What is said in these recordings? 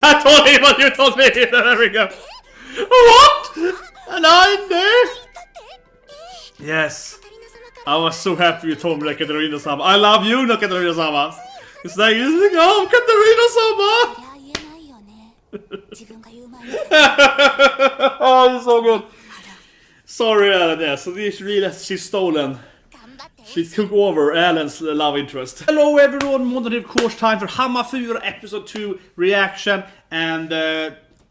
I told him what you told me. There we go. What? And I'm there? Yes. I was so happy you told me that Katarina-sama. I love you, no Katarina-sama. It's like, oh, Katarina-sama. Oh, it's so good. Sorry, Alan. Yeah, so this realized she's stolen. She took over Alan's love interest. Hello everyone, Monday of course time for Hamefura episode 2 reaction. And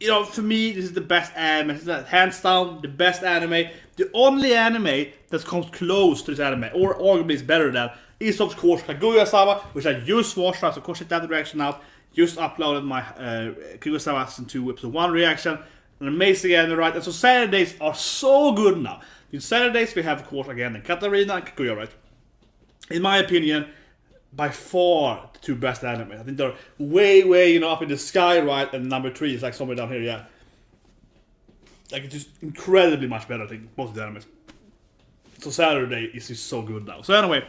you know, for me this is the best anime. Hands down the best anime. The only anime that comes close to this anime, or arguably is better than, is of course Kaguya-sama, which I just watched. So of course check that reaction out. Just uploaded my Kaguya-sama season 2 episode 1 reaction. An amazing anime, right? And so Saturdays are so good now. In Saturdays we have of course again the Katarina and Kaguya, right? In my opinion, by far the two best anime. I think they're way, you know, up in the sky, right? And number 3 is like somewhere down here, yeah. Like it's just incredibly much better, I think, most of the animes. So Saturday is just so good now. So anyway,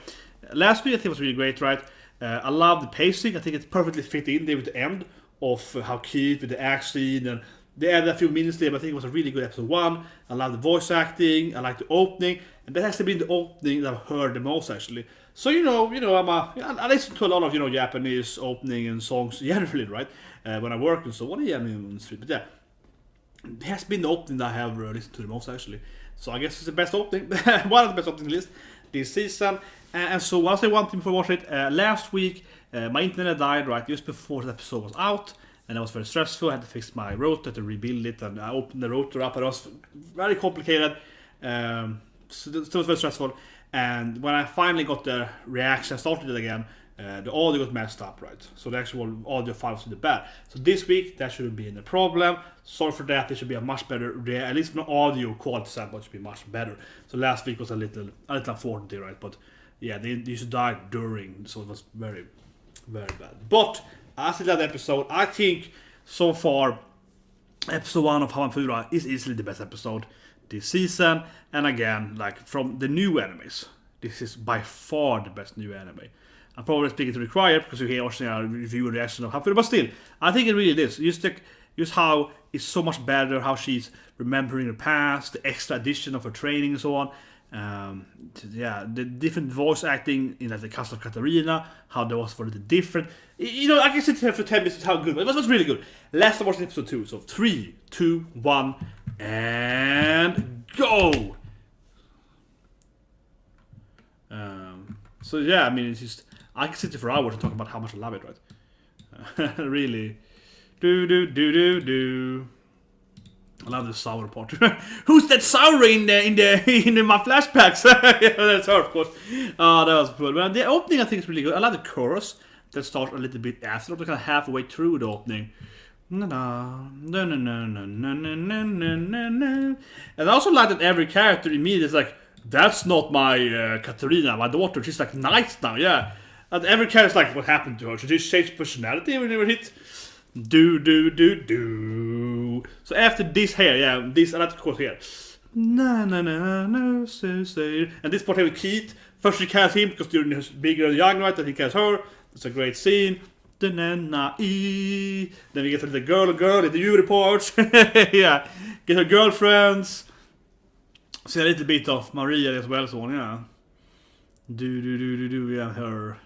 last week I think was really great, right? I love the pacing. I think it perfectly fit in there with the end of how cute with the act scene, and they added a few minutes there, but I think it was a really good episode 1. I love the voice acting, I like the opening, and that has to be the opening that I've heard the most actually. So I listen to a lot of Japanese opening and songs generally, right? When I work and so on, yeah, on the street. But yeah, it has been the opening that I have listened to the most actually. So I guess it's the best opening, one of the best opening list this season. And so I'll say one thing before I watch it. Last week, my internet died right just before the episode was out. And that was very stressful. I had to fix my router to rebuild it, and I opened the router up, and it was very complicated. So it was very stressful. And when I finally got the reaction, started it again, the audio got messed up, right? So the actual audio file was really bad. So this week that shouldn't be a problem. Sorry for that. It should be a much better, at least from the audio quality standpoint, it should be much better. So last week was a little unfortunate, right? But yeah, they used to die during, so it was very, very bad. But after that episode, I think so far episode 1 of Hamefura is easily the best episode this season. And again, like from the new animes, this is by far the best new anime. I'm probably speaking to the choir because you hear watching a review and reaction of Hamefura, but still, I think it really is. Just how it's so much better, how she's remembering her past, the extra addition of her training and so on. Yeah, the different voice acting in like the cast of Katarina, how that was for the different. I can sit here for 10 minutes how good, but it was really good. Last I watched episode 2, so 3, 2, 1, and go! So yeah, I mean, it's just, I can sit here for hours and talk about how much I love it, right? Really. Do. I love the sour part. Who's that sour in my flashbacks? Yeah, that's her, of course. Oh, that was cool. But the opening I think is really good. I love the chorus that starts a little bit after, kind of halfway through the opening. And I also like that every character immediately is like, that's not my Katarina, my daughter. She's like nice now, yeah. And every character is like, what happened to her? Should she change personality when they were hit? Do. So after this here, yeah, this, I like to quote here. No, so say. And this part here with Keith, first she casts him because they're bigger and young, right? And he casts her. It's a great scene. Then we get to the girl in the U reports. Yeah, get her girlfriends. See a little bit of Maria as well, so on, yeah. Do, yeah, her.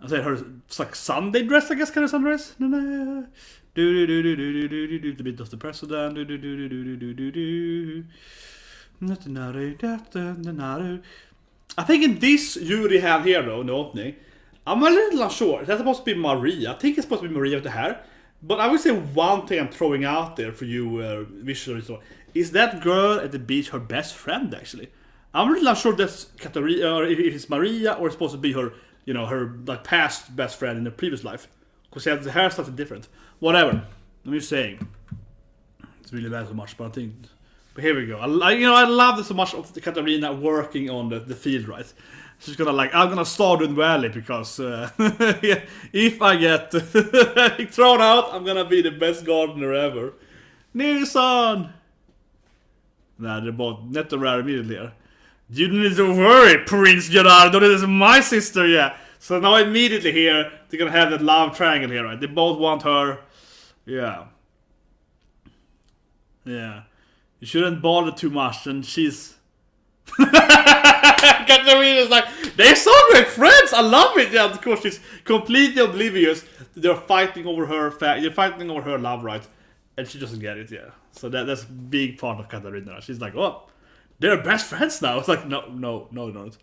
I say her, it's like Sunday dress, I guess, kind of sundress. Do, the bit of the president. I think in this Yuri have here though, in the opening, I'm a little unsure. That's supposed to be Maria. I think it's supposed to be Maria with the hair. But I would say one thing I'm throwing out there for you visually, is that girl at the beach her best friend actually? I'm really not sure if that's Katarina or if it's Maria or it's supposed to be her, her like past best friend in her previous life. Because she has the hair something different. Whatever. I'm just saying. It's really bad so much, but I think. But here we go. I love this so much of the Katarina working on the field, right? She's gonna I'm gonna start doing Valley because yeah, if I get thrown out, I'm gonna be the best gardener ever. Nilsson! Nah, they're both net rare immediately here. You don't need to worry, Prince Geordo, this is my sister, yeah. So now immediately here, they're gonna have that love triangle here, right? They both want her. Yeah. Yeah. You shouldn't bother too much, and she's... Katarina's like, they're so great friends! I love it! Yeah, of course, she's completely oblivious. They're fighting over her you're fighting over her love, right? And she doesn't get it, yeah. So that's a big part of Katarina. She's like, oh, they're best friends now. It's like, no, not.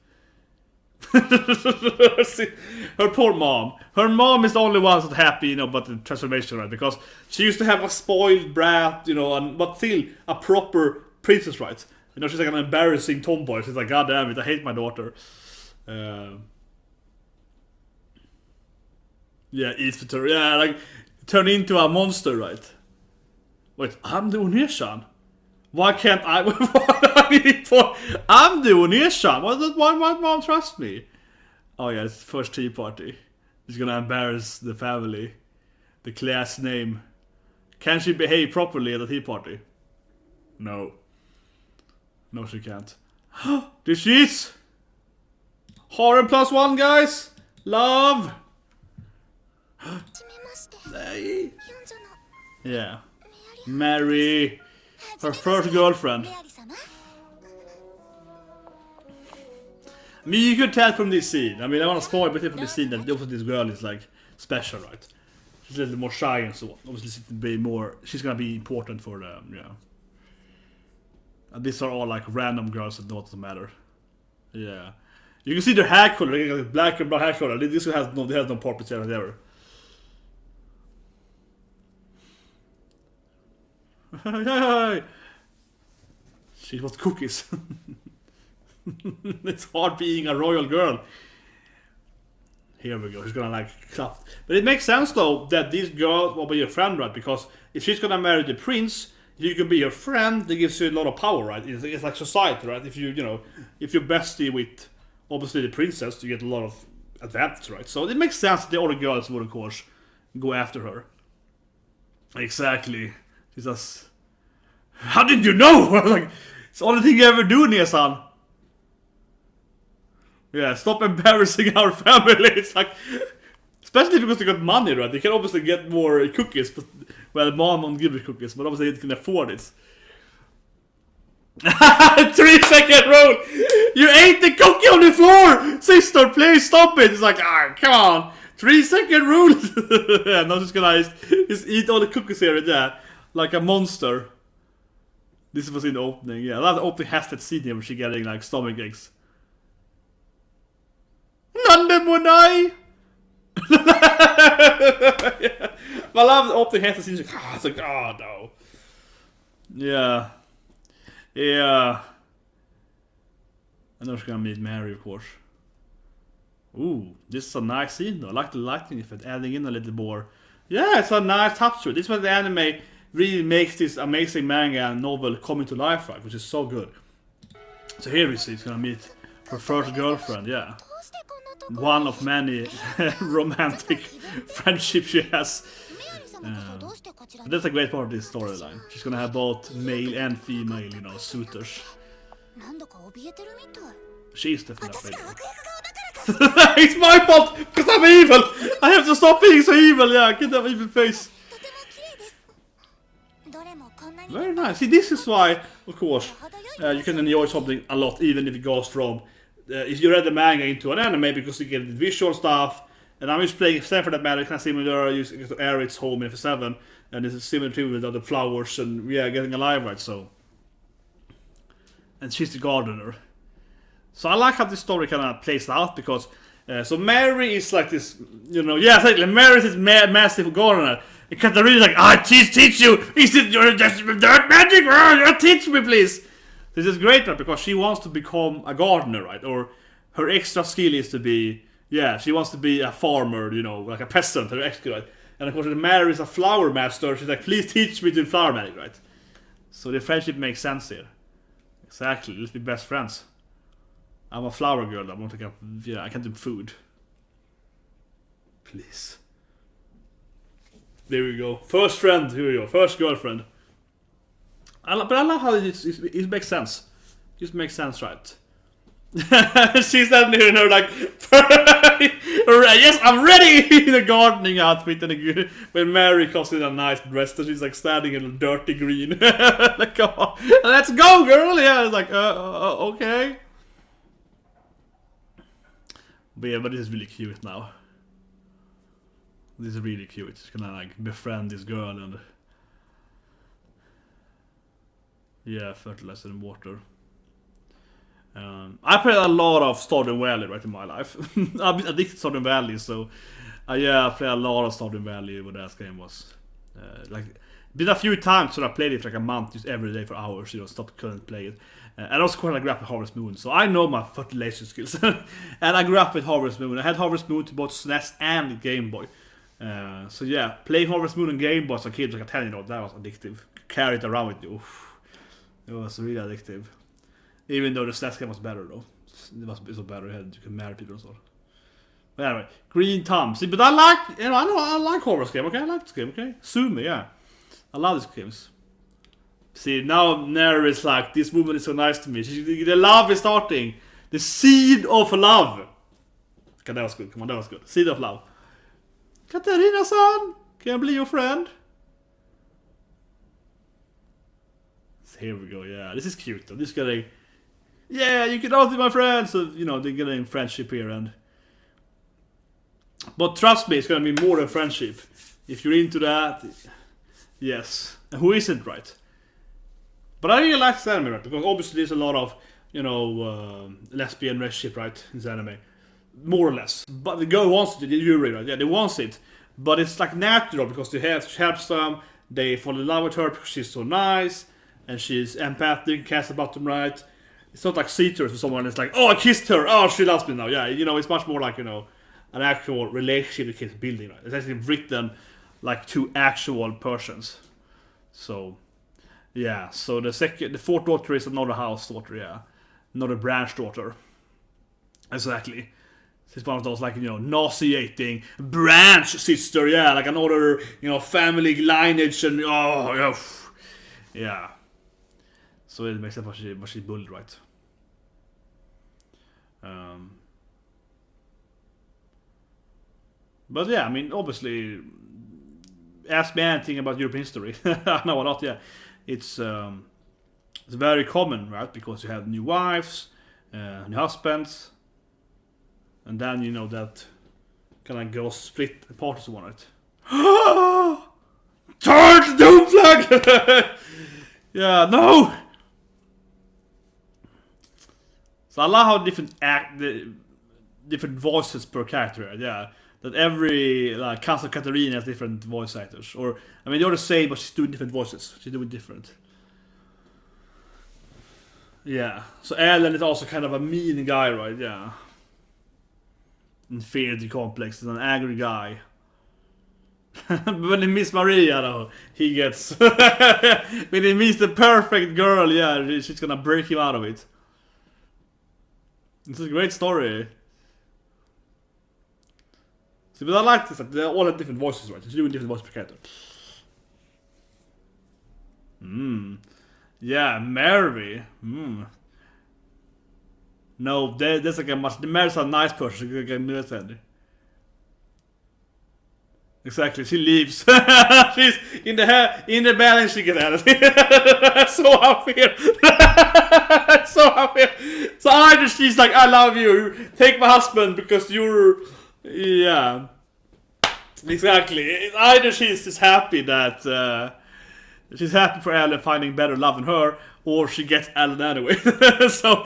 Her poor mom. Her mom is the only one that's happy, about the transformation, right? Because she used to have a spoiled brat, but still a proper princess, right? She's like an embarrassing tomboy. She's like, God damn it, I hate my daughter. Yeah, eat for her. Yeah, like turn into a monster, right? Wait, I'm the Onishan. Why can't I? What do I need for? I'm the Onishan. Why might mom trust me? Oh yeah, it's the first tea party. She's gonna embarrass the family, the class name. Can she behave properly at the tea party? No. No, she can't. This is harem +1, guys. Love. Hey. Yeah. Mary, her first girlfriend. I mean, you could tell from this scene. I mean, I want to spoil, but from this scene that this girl is like special, right? She's a little more shy and so on. Obviously, she's gonna be important for them, yeah. And these are all like random girls that doesn't matter. Yeah. You can see their hair color, like black and brown hair color. This has no purpose ever. She wants cookies. It's hard being a royal girl. Here we go. She's gonna like clap. But it makes sense though that this girl will be your friend, right? Because if she's gonna marry the prince, you can be your friend. That gives you a lot of power, right? It's like society, right? If if you're bestie with obviously the princess, you get a lot of advantage, right? So it makes sense that the other girls would of course go after her. Exactly. She says, "How did you know?" Like, it's the only thing you ever do, Nia-san. Yeah, stop embarrassing our family. It's like, especially because they got money, right? They can obviously get more cookies, but mom won't give you cookies, but obviously they can afford it. 3-second rule. You ate the cookie on the floor, sister. Please stop it. It's like, come on, 3-second rule. Yeah, now she's gonna just eat all the cookies here and there. Like a monster. This was in the opening, yeah. That opening has that scene here where she's getting like stomach aches. Nandemonai! Yeah. I love the opening has that scene. It's like, oh no. Yeah. Yeah. And then she's gonna meet Mary, of course. Ooh, this is a nice scene though. I like the lighting effect, adding in a little more. Yeah, it's a nice touch to it. This is what the anime really makes this amazing manga and novel come into life, right? Which is so good. So here we see he's gonna meet her first girlfriend, yeah. One of many romantic friendships she has. But that's a great part of this storyline. She's gonna have both male and female, suitors. She's definitely afraid. It's my fault because I'm evil. I have to stop being so evil. Yeah, get that evil face. Very nice. See, this is why, of course, you can enjoy something a lot, even if it goes from if you read the manga into an anime, because you get the visual stuff. And I'm just playing for that matter, kind of similar. You get to air its home in F7, and it's similar to with the flowers and getting alive, right? So, and she's the gardener. So I like how this story kind of plays out because so Mary is like this, exactly. Mary is this massive gardener. And Katarina is like, I teach you. Is it your dirt magic? Teach me, please. This is great, right? Because she wants to become a gardener, right? Or her extra skill is to be, she wants to be a farmer, like a peasant. Her extra, right? And of course, Mary is a flower master. She's like, please teach me to do flower magic, right? So the friendship makes sense here. Exactly. Let's be best friends. I'm a flower girl. I can't do food. Please. There we go. First friend. Here we go. First girlfriend. But I love how it makes sense. It just makes sense, right? She's standing here and her like Yes, I'm ready! The gardening outfit and when Mary comes in a nice dress, so she's like standing in a dirty green. Like, oh, let's go, girl! Yeah, it's like, okay. But yeah, but this is really cute now. This is really cute. She's gonna like befriend this girl and yeah, fertilizer and water. I played a lot of Stardew Valley right in my life. I've been addicted to Stardew Valley, so yeah, I played a lot of Stardew Valley when that game was like been a few times when I played it for like a month, just every day for hours, you know, stopped, couldn't play it. And also quite I grew up with Harvest Moon, so I know my fertilization skills. And I grew up with Harvest Moon. I had Harvest Moon to both SNES and Game Boy. So yeah, playing Harvest Moon and Game Boy as a kid, like a 10-year-old, that was addictive. Carry it around with you. Oof. It was really addictive. Even though the SNES game was better though. It was so better, you can marry people and so. But anyway, Green Thumb. See, but I like, you know, I like horror game, okay? I like this game, okay? Sumi, yeah. I love these games. See, now Neri is like, this woman is so nice to me. The love is starting. The seed of love. Okay, that was good. Come on, that was good. Seed of love. Katarina-san, can I be your friend? So here we go, yeah. This is cute though. This is getting, yeah, you can all be my friend. So, you know, they're getting friendship here and... But trust me, it's gonna be more than friendship. If you're into that, yes. And who isn't, right? But I really like this anime, right? Because obviously there's a lot of, you know, lesbian relationship, right? In this anime. More or less. But the girl wants it, Yuri, right? Yeah, they want it. But it's like natural because she helps them. They fall in love with her because she's so nice. And she's empathic, cares about them, right? It's not like see-through for someone that's like, oh, I kissed her, oh, she loves me now. Yeah, you know, it's much more like, you know, an actual relationship that keeps building, right? It's actually written like two actual persons. So, yeah. So the fourth daughter is another house daughter, yeah. Another branch daughter. Exactly. It's one of those, like, you know, nauseating branch sister, yeah. Like another, you know, family lineage and, oh, yeah. Yeah. So it makes sense what she bullied, right? But yeah, I mean, obviously, ask me anything about European history. No, not yeah. It's very common, right? Because you have new wives, new husbands, and then you know that kind of girls split apart as one, right? Turn doom flag! Yeah, no. So I love how different voices per character, right? Yeah. That every like Council Katarina has different voice actors, or I mean they're the same, but she's doing different voices. She's doing different. Yeah. So Alan is also kind of a mean guy, right? Yeah. Inferiority complex, is an angry guy. But when he meets Maria, though, he gets. When he meets the perfect girl, yeah, she's gonna break him out of it. It's a great story. See, but I like this, that they all have different voices, right? She's doing different voices per character. Yeah, Mary. No, there's like a much. Mary's a nice person. She can do that. Exactly, she leaves. She's in the balance she gets out. So unfair. So unfair. So either she's like, I love you, take my husband because you're, yeah, exactly. Either she's just happy that she's happy for Alan finding better love in her, or she gets Alan anyway. So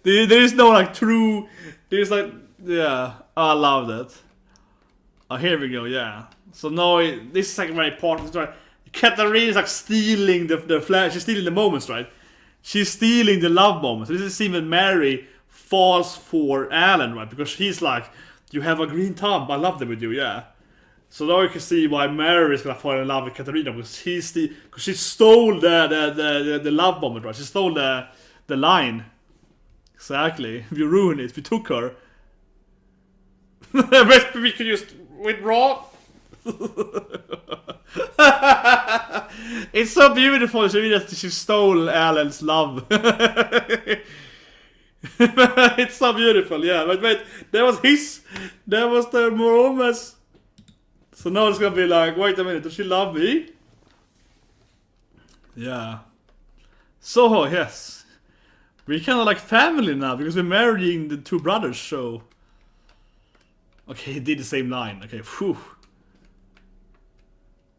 there is no like true. There's like, yeah, I love that. Oh, here we go, yeah. So now this is like very important, right? Katarina is like stealing the flash. She's stealing the moments, right? She's stealing the love moments. This is even Mary falls for Alan, right? Because he's like, you have a green thumb, I love them with you, yeah. So now you can see why Mary is gonna fall in love with Katarina, because she stole the love moment, right? She stole the line. Exactly. If you ruin it, if you took her. We could just withdraw. It's so beautiful. She stole Alan's love. It's so beautiful, yeah. But wait, that was the Moromas. So now it's gonna be like, wait a minute, does she love me? Yeah. So, yes. We're kind of like family now because we're marrying the two brothers, so. Okay, he did the same line. Okay, whew.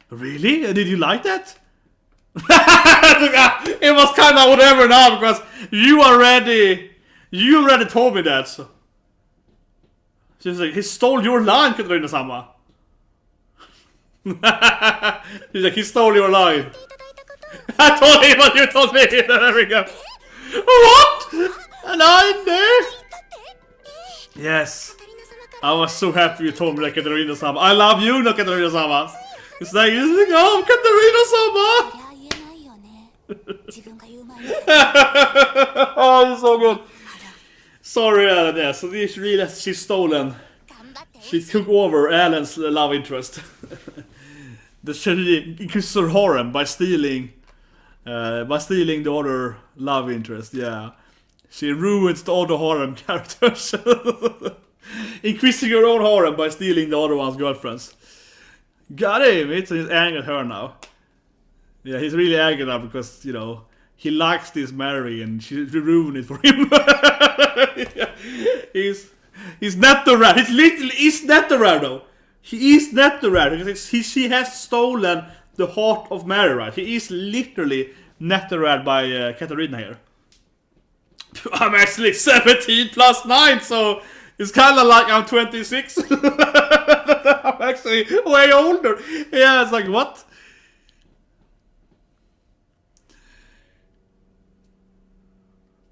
Really? Did you like that? It was kind of whatever now because you already told me that. So. She's like, he stole your line, Katarina-sama. He's like, he stole your line. I told him what you told me. There we go. What? A line there? Yes. I was so happy you told me that, Katarina-sama. I love you, no, Katarina-sama. It's like, oh, Katarina-sama. Oh, it's so good. Sorry, Alan. Yeah, so this realized she's stolen. She took over Alan's love interest. She increased her harem by stealing the other love interest. Yeah, she ruins all the harem characters, increasing her own harem by stealing the other one's girlfriends. Got him. He's angry at her now. Yeah, he's really angry now because, you know, he likes this Mary and she ruined it for him. Yeah. He's not the rat. He's literally not the rat though. He is not the rat because she has stolen the heart of Mary, right? He is literally not the rat by Katarina here. I'm actually 17 plus 9, so it's kind of like I'm 26. I'm actually way older. Yeah, it's like, what?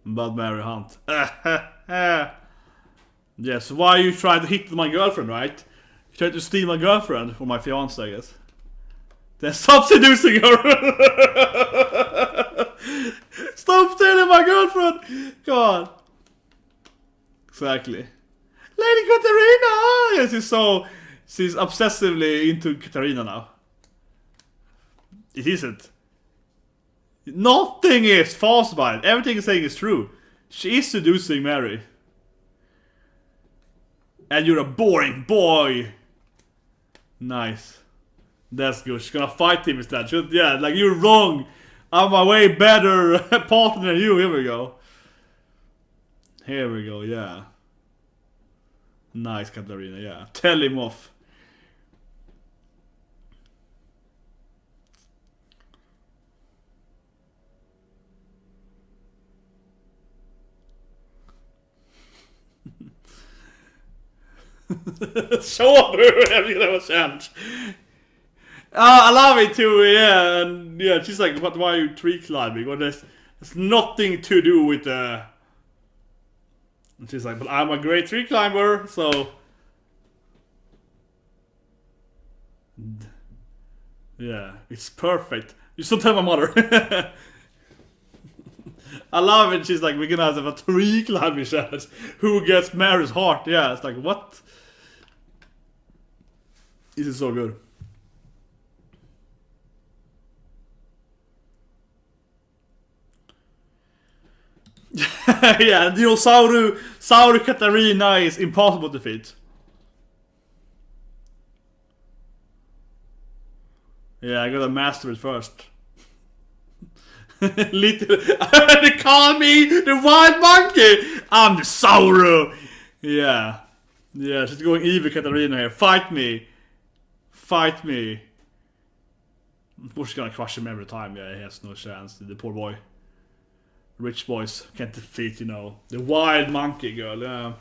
But Mary Hunt. Yes, why you trying to hit my girlfriend, right? You tried to steal my girlfriend for my fiance, I guess. Then stop seducing her! Stop stealing my girlfriend! God. Exactly. Lady Katarina! Yes, she's obsessively into Katarina now. It isn't. Nothing is false by it. Everything is saying is true. She is seducing Mary. And you're a boring boy. Nice. That's good. She's gonna fight him instead. Yeah, like, you're wrong. I'm a way better partner than you. Here we go. Here we go, yeah. Nice, Katarina, yeah. Tell him off. Show every little chance. I love it too, yeah. And yeah, she's like, "But why are you tree climbing?" Well, there's nothing to do with the. And she's like, "But I'm a great tree climber, so." Yeah, it's perfect. You still tell my mother. I love it. She's like, "We're gonna have a tree climbing challenge. Who gets Mary's heart?" Yeah, it's like, what? This is so good. Yeah, you know, Sauru Katarina is impossible to defeat. Yeah, I gotta master it first. Little, they call me the wild monkey. I'm the Sauru. Yeah, yeah, she's going evil, Katarina here. Fight me. Fight me. Of course she's gonna crush him every time. Yeah, he has no chance. The poor boy. Rich boys can't defeat, you know, the wild monkey girl. Yeah.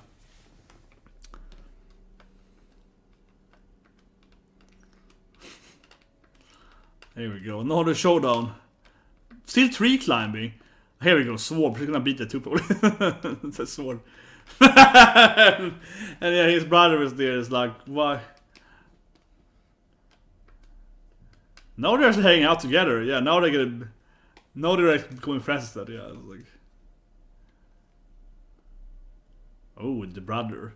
Here we go. Another showdown. Still tree climbing. Here we go. Sword. He's gonna beat the two people. It's a sword. And yeah, his brother is there. It's like, why? Now they're hanging out together. Yeah, now they're gonna. Now they're becoming friends instead. Yeah, it's like. Oh, the brother.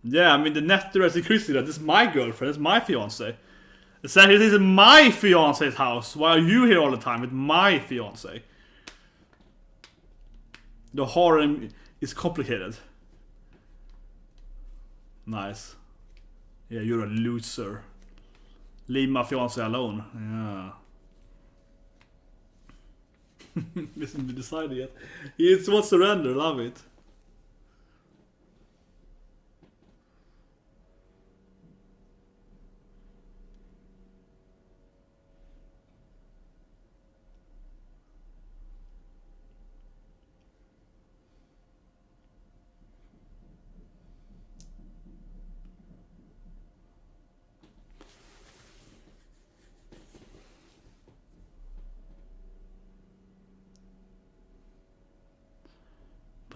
Yeah, I mean, the netter has increased that. This is my girlfriend. This is my fiance. It's like, this is my fiance's house. Why are you here all the time with my fiance? The harem It's complicated. Nice. Yeah, you're a loser. Leave my fiance alone. Yeah. Isn't been decided yet. It's what surrender, love it.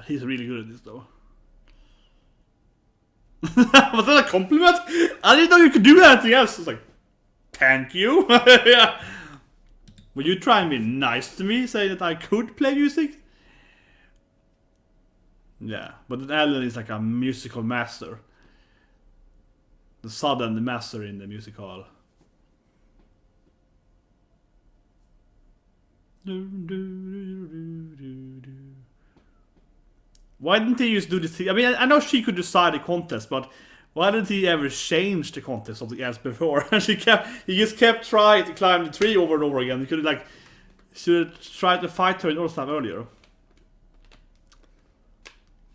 He's really good at this though. Was that a compliment? I didn't know you could do anything else. It's like, thank you. Yeah. Were you trying to be nice to me, saying that I could play music? Yeah, but Alan is like a musical master. The sudden master in the music hall. Why didn't he just do this thing? I mean, I know she could decide the contest, but why didn't he ever change the contest something else before? And he just kept trying to climb the tree over and over again. He could have should have tried to fight her in all time earlier.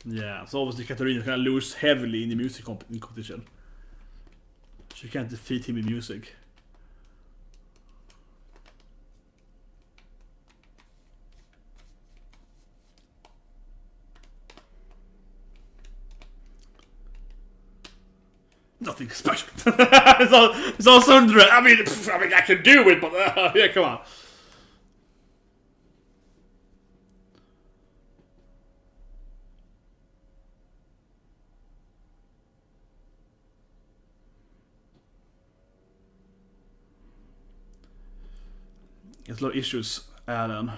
Yeah, so obviously Katarina can lose heavily in the music competition. She can't defeat him in music. Nothing special. it's all sundry. I mean, I can do it, but yeah, come on. There's a lot of issues, Alan.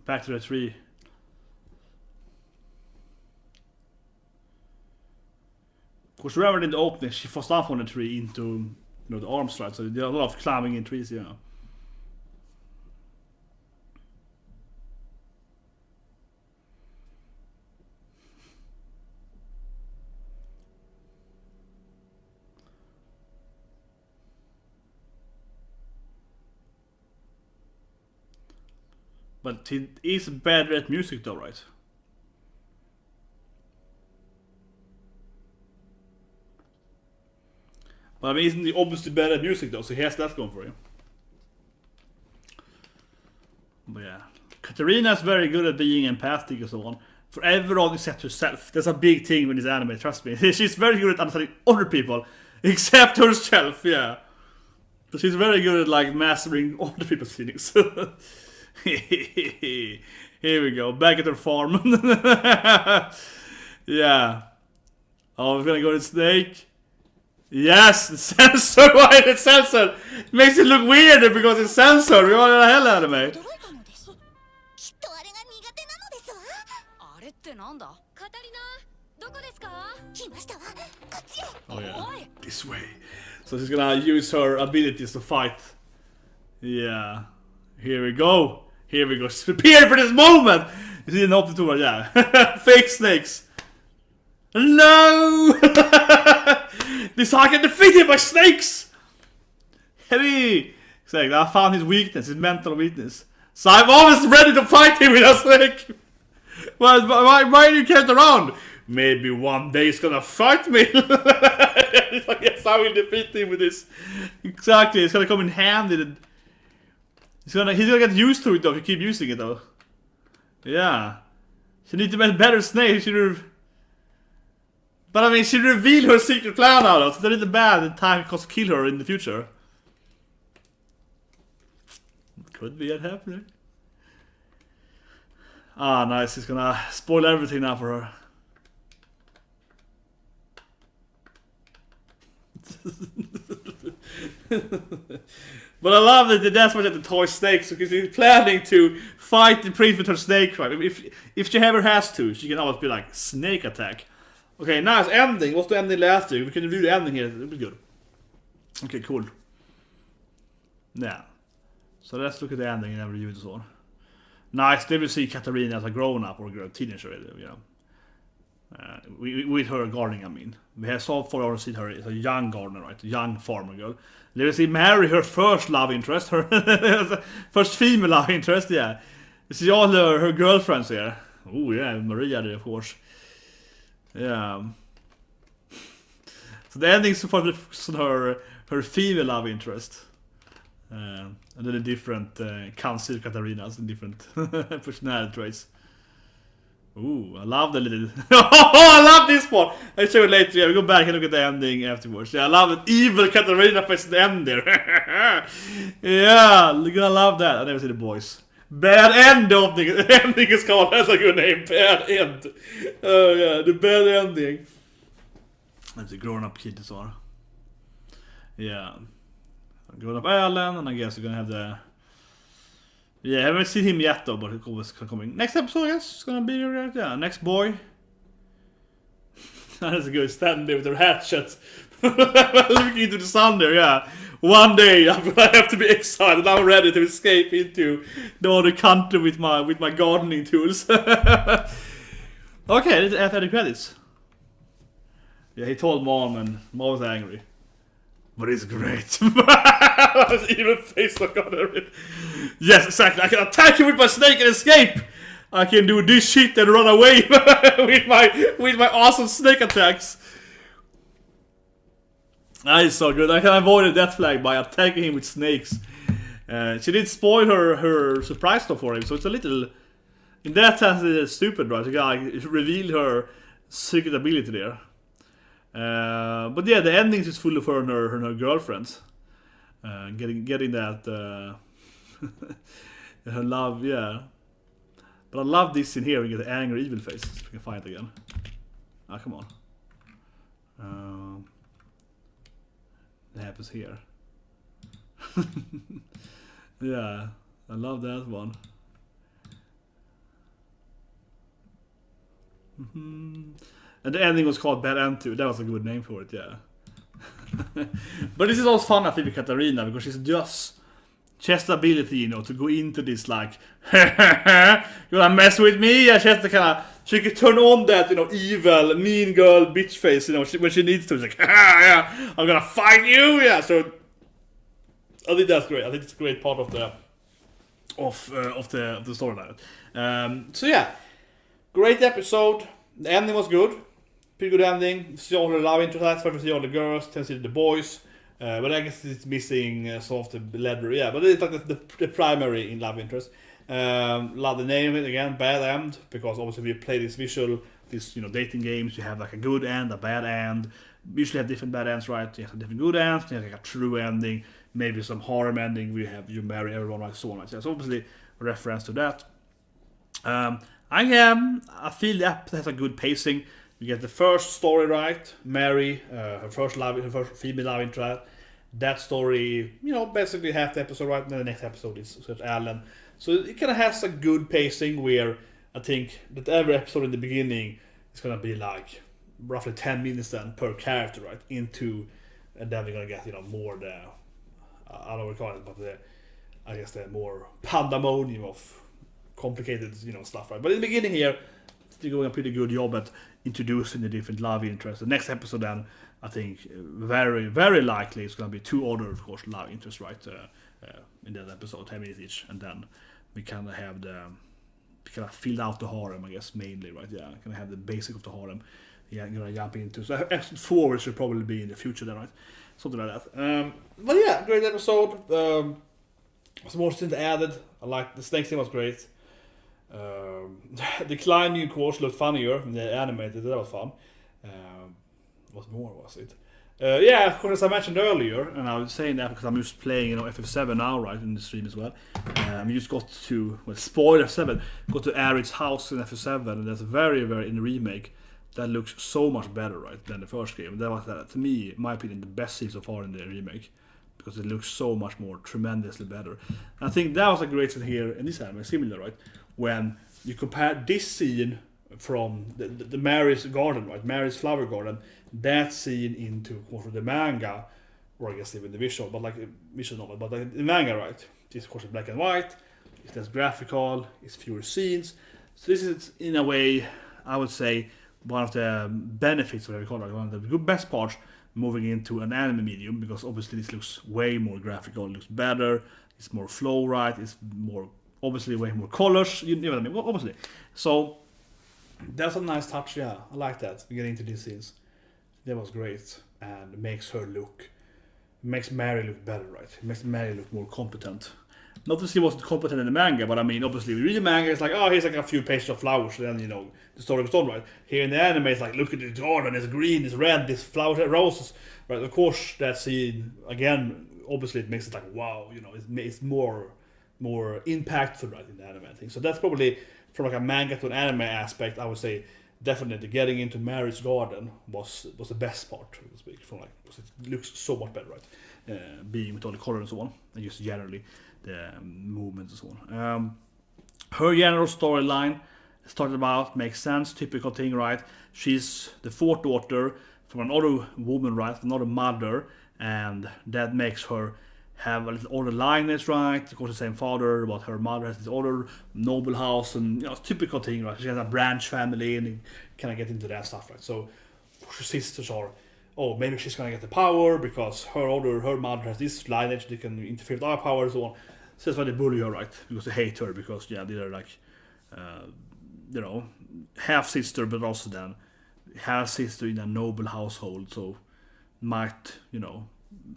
Back to the tree. Of course, remember in the opening, she falls down from the tree into the arm slide, so there's a lot of climbing in trees, But he is better at music though, right? But I mean, isn't he obviously better at music though, so he has that going for him. But yeah. Katarina is very good at being empathic and so on. For everyone except herself. That's a big thing in this anime, trust me. She's very good at understanding other people, except herself, yeah. But she's very good at mastering other people's feelings. Here we go, back at her farm. Yeah. Oh, we're gonna go to snake. Yes, it's censored. Why is it censored? It makes it look weirder because it's censored. We want the hell out of me. Oh yeah, this way. So she's gonna use her abilities to fight. Yeah. Here we go. Here we go. She's prepared for this moment. You see an open tour, yeah. Fake snakes. No! This I get defeated by snakes! Heavy! Exactly, I found his weakness, his mental weakness. So I'm always ready to fight him with a snake! Why do you carry it around? Maybe one day he's gonna fight me! Yes, I will defeat him with this. Exactly, it's gonna come in handy. He's gonna get used to it though if you keep using it though. Yeah. She needs to make better snake. But I mean, she revealed her secret plan now though, so that isn't bad. The time could kill her in the future. Could be it happening. Ah, nice. He's gonna spoil everything now for her. But I love that that's what the toy snakes, because she's planning to fight the prince with her snake. Right? If she ever has to, she can always be like snake attack. Okay, nice ending. What's the ending last week? We can do the ending here. It'll be good. Okay, cool. Yeah. So let's look at the ending and then review this one. Nice, then we see Katarina as a grown-up or a teenager, you know. With her gardening, I mean. We have so far seen her as a young gardener, right? A young farmer girl. Then we see Mary, her first love interest, her first female love interest, yeah. You see all her girlfriends here. Oh yeah, Maria there, of course. Yeah. So the ending so far is on her female love interest. And then the different council Katarinas and different personality traits. Ooh, I love the little... I love this part! I'll show you later, yeah, we go back and look at the ending afterwards. Yeah, I love that evil Katarina face the end there. Yeah, you're gonna love that. I never see the boys. Bad End of the ending is called, that's a good name, Bad End. Oh yeah, the bad ending. That's a grown-up kid as well. Yeah. Grown-up Alan, and I guess we're gonna have the... Yeah, I haven't seen him yet though, but it's always coming. Next episode, I guess, it's gonna be, yeah, next boy. That's good, standing there with their hatchets. Looking into the sun there, yeah. One day I'm gonna have to be exiled and I'm ready to escape into the other country with my gardening tools. Okay, after the credits. Yeah, he told Mom and Mom was angry. But it's great. His evil face look on it. Yes, exactly. I can attack you with my snake and escape. I can do this shit and run away with my awesome snake attacks. That is so good. I can avoid a death flag by attacking him with snakes. She did spoil her surprise stuff for him, so it's a little... In that sense, it's stupid, right? The guy revealed her secret ability there. But yeah, the ending is full of her and her girlfriends. Getting that... her love, yeah. But I love this in here, we get the angry evil face. If we can find it again. Ah, come on. That happens here. Yeah, I love that one. And the ending was called Bad End too. That was a good name for it, yeah. But this is also fun, I think, with Katarina, because she has the ability, you know, to go into this like, you wanna mess with me? Yeah, she can turn on that, you know, evil, mean girl, bitch face, you know, when she needs to. She's like, yeah, I'm gonna fight you, yeah. So I think that's great. I think it's a great part of the storyline. So yeah, great episode. The ending was good, pretty good ending. See all the love interest. First, see all the girls, then see the boys. But I guess it's missing some of the leather, yeah. But it's like the primary in love interest. Love the name of it again, Bad End, because obviously we play this dating games. You have like a good end, a bad end. We usually have different bad ends, right? You have different good ends. You have like a true ending, maybe some harem ending. We have you marry everyone, like so on. Right? So it's obviously a reference to that. I feel the app has a good pacing. You get the first story right, Mary, her first female love interest. That story, you know, basically half the episode right, and then the next episode is Alan. So it kind of has a good pacing where I think that every episode in the beginning is going to be like roughly 10 minutes then per character, right? And then we're going to get, you know, more I don't know what we call it, but I guess the more pandemonium of complicated, you know, stuff, right? But in the beginning here, they're doing a pretty good job at introducing the different love interests. The next episode then, I think, very, very likely it's going to be two other, of course, love interests, right? In that episode, 10 minutes each, and then we kind of have filled out the harem, I guess, mainly, right? Yeah, kind of have the basic of the harem. Yeah, I'm gonna jump into. So episode 4 should probably be in the future then, right? Something like that. But yeah, great episode. Some more things added. I like the snake thing was great. The climbing course looked funnier than the animated. That was fun. What more was it? Yeah, of course, as I mentioned earlier, and I was saying that because I'm just playing, you know, FF7 now, right, in the stream as well. We just got to, spoiler 7, got to Arid's house in FF7, and that's very, very, in the remake, that looks so much better, right, than the first game. That was, to me, in my opinion, the best scene so far in the remake, because it looks so much more tremendously better. And I think that was a great scene here in this anime, similar, right, when you compare this scene from the Mary's garden, right, Mary's flower garden, that scene into, of course, the manga, or I guess even the visual, but like visual novel, but like the manga, right? This of course is black and white. It's less graphical. It's fewer scenes. So this is in a way, I would say, one of the benefits of one of the good best parts moving into an anime medium, because obviously this looks way more graphical, it looks better, it's more flow, right? It's more obviously way more colors. You know what I mean? Well, obviously. So that's a nice touch. Yeah, I like that. Getting into these scenes, that was great, and makes Mary look better, right? It makes Mary look more competent. Not that she wasn't competent in the manga, but I mean, obviously, we read the manga, it's like, oh, here's like a few pages of flowers, and then, you know, the story goes on, right? Here in the anime, it's like, look at the garden, it's green, it's red, it's flowers, roses, right? Of course, that scene, again, obviously, it makes it like, wow, you know, it's more impactful, right, in the anime, I think. So that's probably, from like a manga to an anime aspect, I would say, definitely getting into Mary's garden was the best part, so to speak, from like, because it looks so much better, right? Being with all the color and so on, and just generally the movements and so on. Her general storyline started about makes sense, typical thing, right? She's the fourth daughter from another woman, right? Another mother, and that makes her have a little older lineage, right? Of course, the same father, but her mother has this older noble house, and you know, typical thing, right? She has a branch family, and kind of get into that stuff, right? So her sisters are, oh, maybe she's gonna get the power because her mother has this lineage, they can interfere with our power and so on. So that's why they bully her, right? Because they hate her, because yeah, they're like, you know, half sister, but also then half sister in a noble household. So might, you know,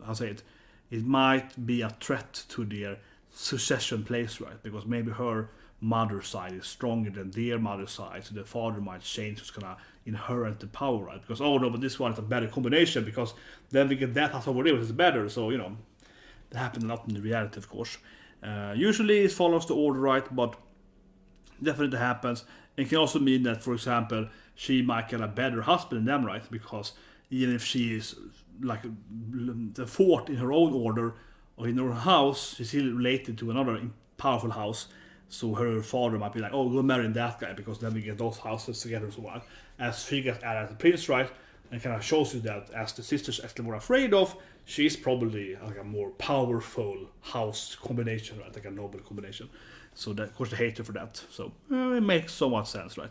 how say it? It might be a threat to their succession place, right? Because maybe her mother's side is stronger than their mother's side, so the father might change who's gonna inherit the power, right? Because oh no, but this one is a better combination, because then we get that house over there, which is better. So you know, that happens a lot in the reality, of course. Usually it follows the order, right? But definitely happens. It can also mean that, for example, she might get a better husband than them, right? Because even if she is like the fourth in her own order or in her house, she's still related to another powerful house. So her father might be like, oh, go marry that guy, because then we get those houses together and so on. As she gets added as a prince, right? And kind of shows you that as the sisters actually more afraid of, she's probably like a more powerful house combination, right? Like a noble combination. So that, of course, they hate her for that. So it makes so much sense, right?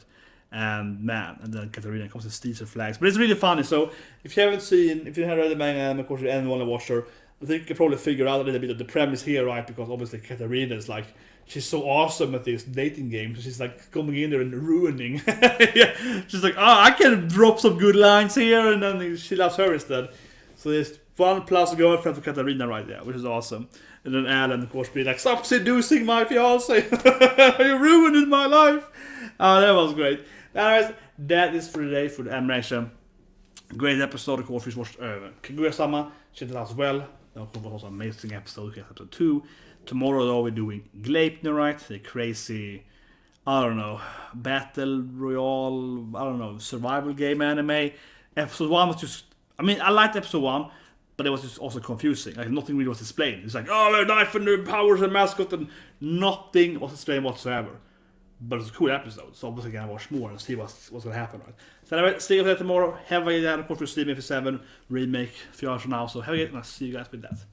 And man, and then Katarina comes and steals her flags. But it's really funny. So if you haven't read the manga, and of course you want to watch her, I think you can probably figure out a little bit of the premise here, right? Because obviously Katarina is like, she's so awesome at this dating game. So she's like coming in there and ruining. Yeah. She's like, oh, I can drop some good lines here, and then she loves her instead. So there's 1+ girlfriend for Katarina right there, which is awesome. And then Alan, of course, be like, stop seducing my fiance. You ruined my life. Oh, that was great. Anyways, that is for today for the animation. Great episode, of course. We watched Kaguya-sama. Check it out as well. That was an amazing episode, episode 2. Tomorrow, though, we're doing Gleipnir, right? The crazy, I don't know, battle royale, I don't know, survival game anime. Episode 1 was just, I mean, I liked episode 1, but it was just also confusing. Like, nothing really was explained. It's like, oh, they're knife and their powers and mascot, and nothing was explained whatsoever. But it's a cool episode, so obviously gonna watch more and see what's gonna happen, right? So anyway, see you guys tomorrow. Have a good day. Of course, we're streaming for 7 remake 4 år sedan now, so have a good day, and I'll see you guys with that.